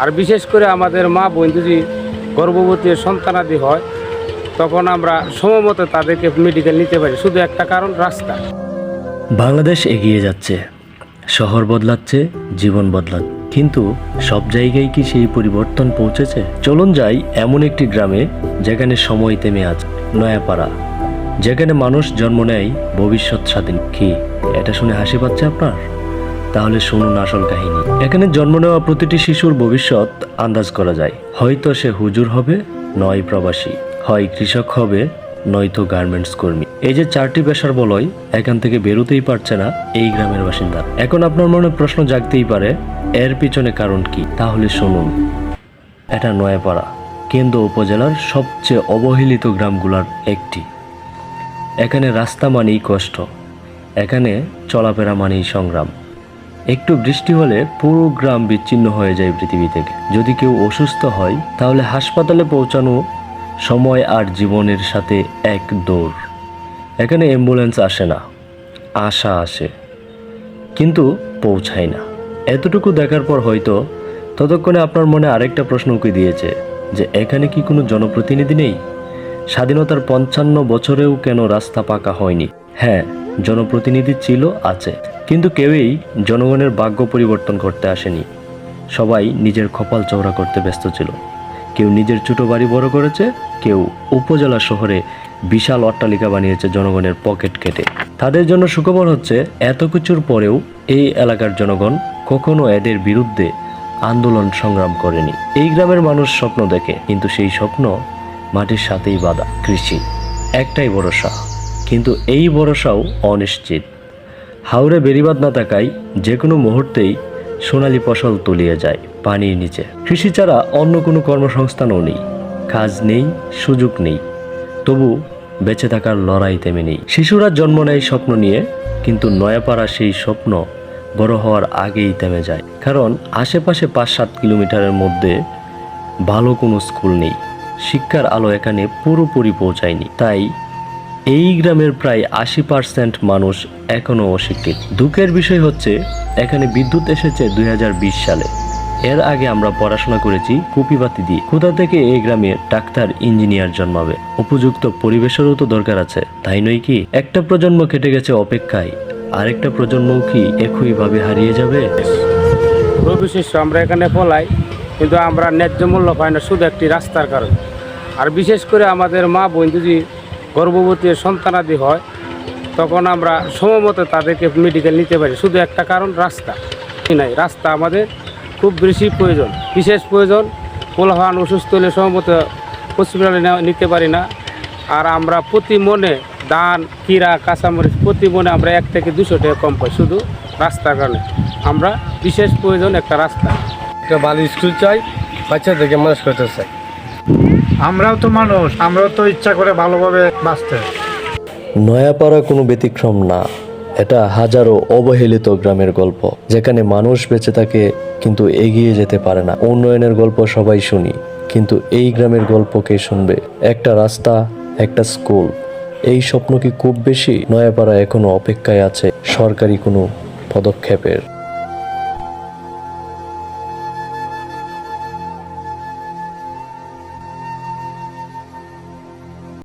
আর বিশেষ করে আমাদের মা বোন যদি গর্ভবতী সন্তানাদি হয় তখন আমরা সময়মতো তাদেরকে মেডিকেল নিতে পারি, শুধু একটা কারণ রাস্তা। বাংলাদেশ এগিয়ে যাচ্ছে, শহর বদলাচ্ছে, জীবন বদলাচ্ছে, কিন্তু সব জায়গায় কি সেই পরিবর্তন পৌঁছেছে? চলুন যাই এমন একটি গ্রামে যেখানে সময় থেমে আছে, নয়াপাড়া, যেখানে মানুষ জন্ম নেয় ভবিষ্যৎ স্বাধীন। কি এটা শুনে হাসি পাচ্ছে আপনার? তাহলে শুনুন আসল কাহিনী। এখানে জন্ম নেওয়া প্রতিটি শিশুর ভবিষ্যৎ আন্দাজ করা যায়। হয়তো সে হুজুর হবে, নয় প্রবাসী, হয় কৃষক হবে, নয়তো গার্মেন্টস কর্মী। এই যে 4টি পেশার বলয়, এখান থেকে বেরোতেই পারছে না এই গ্রামের বাসিন্দা। এখন আপনার মনে প্রশ্ন জাগতেই পারে, এর পিছনে কারণ কি? তাহলে শুনুন। এটা নয়াপাড়া, কেন্দ্র উপজেলার সবচেয়ে অবহেলিত গ্রামগুলোর একটি। এখানে রাস্তা মানেই কষ্ট, এখানে চলাফেরা মানেই সংগ্রাম। একটু বৃষ্টি হলে পুরো গ্রাম বিচ্ছিন্ন হয়ে যায় পৃথিবী থেকে। যদি কেউ অসুস্থ হয় তাহলে হাসপাতালে পৌঁছানো সময় আর জীবনের সাথে এক দৌড়। এখানে অ্যাম্বুলেন্স আসে না, আশা আসে কিন্তু পৌঁছায় না। এতটুকু দেখার পর হয়তো ততক্ষণে আপনার মনে আরেকটা প্রশ্ন উকি দিয়েছে যে এখানে কি কোনো জনপ্রতিনিধি নেই? স্বাধীনতার 55 বছরেও কেন রাস্তা পাকা হয়নি? হ্যাঁ, জনপ্রতিনিধি ছিল, আছে, কিন্তু কেউই জনগণের ভাগ্য পরিবর্তন করতে আসেনি। সবাই নিজের কপাল চওড়া করতে ব্যস্ত ছিল। কেউ নিজের ছোট বাড়ি বড় করেছে, কেউ উপজেলা শহরে বিশাল অট্টালিকা বানিয়েছে জনগণের পকেট কেটে। তাদের জন্য সুখবর হচ্ছে, এত কিছুর পরেও এই এলাকার জনগণ কখনো এদের বিরুদ্ধে আন্দোলন সংগ্রাম করেনি। এই গ্রামের মানুষ স্বপ্ন দেখে, কিন্তু সেই স্বপ্ন মাটির সাথেই বাঁধা। কৃষি একটাই ভরসা, কিন্তু এই ভরসাও অনিশ্চিত। হাওরে বেড়িবাঁধ না থাকায় যে কোনো মুহূর্তেই সোনালী ফসল তলিয়ে যায় পানির নিচে। কৃষি ছাড়া অন্য কোনো কর্মসংস্থানও নেই, কাজ নেই, সুযোগ নেই, তবু বেঁচে থাকার লড়াই থেমে নেই। শিশুরা জন্ম নেয় স্বপ্ন নিয়ে, কিন্তু নয়াপাড়া সেই স্বপ্ন বড় হওয়ার আগেই থেমে যায়। কারণ আশেপাশে 5-7 কিলোমিটারের মধ্যে ভালো কোনো স্কুল নেই, শিক্ষার আলো এখানে পুরোপুরি পৌঁছায়নি। তাই এই গ্রামের প্রায় 80% মানুষ এখনও অশিক্ষিত। দুঃখের বিষয় হচ্ছে, এখানে বিদ্যুৎ এসেছে 2020 সালে। এর আগে আমরা পড়াশোনা করেছি কুপিবাতি দিয়ে। কোথা থেকে এই গ্রামে ডাক্তার, ইঞ্জিনিয়ার জন্মাবে? উপযুক্ত পরিবেশেরও তো দরকার আছে, তাই নয় কি? একটা প্রজন্ম কেটে গেছে অপেক্ষায়, আরেকটা প্রজন্মও কি একইভাবে হারিয়ে যাবে? রবি শস্য আমরা এখানে ফলাই, কিন্তু আমরা ন্যায্য মূল্য পাই না, শুধু একটি রাস্তার কারণে। আর বিশেষ করে আমাদের মা বোন যদি গর্ভবতী সন্তানাদি হয় তখন আমরা সময়মতো তাদেরকে মেডিকেল নিতে পারি, শুধু একটা কারণ রাস্তা। নাই, রাস্তা আমাদের খুব বেশি প্রয়োজন, বিশেষ প্রয়োজন। পোলাহান অসুস্থ হলে সময়মতো হসপিটালে নিতে পারি না। আর আমরা প্রতি মনে ধান, কিরা, কাঁচামরিচ প্রতি মনে আমরা 1 থেকে 200 টাকা কম পাই, শুধু রাস্তার কারণে। আমরা বিশেষ প্রয়োজন একটা রাস্তা। একটা ভালো স্কুল চাই, বাচ্চাদেরকে মানুষ করতে চাই। আমরাও তো মানুষ, আমরাও তো ইচ্ছা করে ভালোভাবে বাঁচতে। নয়াপাড়া কোনো ব্যতিক্রম না, এটা হাজারো অবহেলিত গ্রামের গল্প, যেখানে মানুষ বেঁচে থাকে কিন্তু এগিয়ে যেতে পারে না। উন্নয়নের গল্প সবাই শুনি, কিন্তু এই গ্রামের গল্প কে শুনবে? একটা রাস্তা, একটা স্কুল, এই স্বপ্ন কি খুব বেশি? নয়াপাড়া এখনো অপেক্ষায় আছে সরকারি কোনো পদক্ষেপের।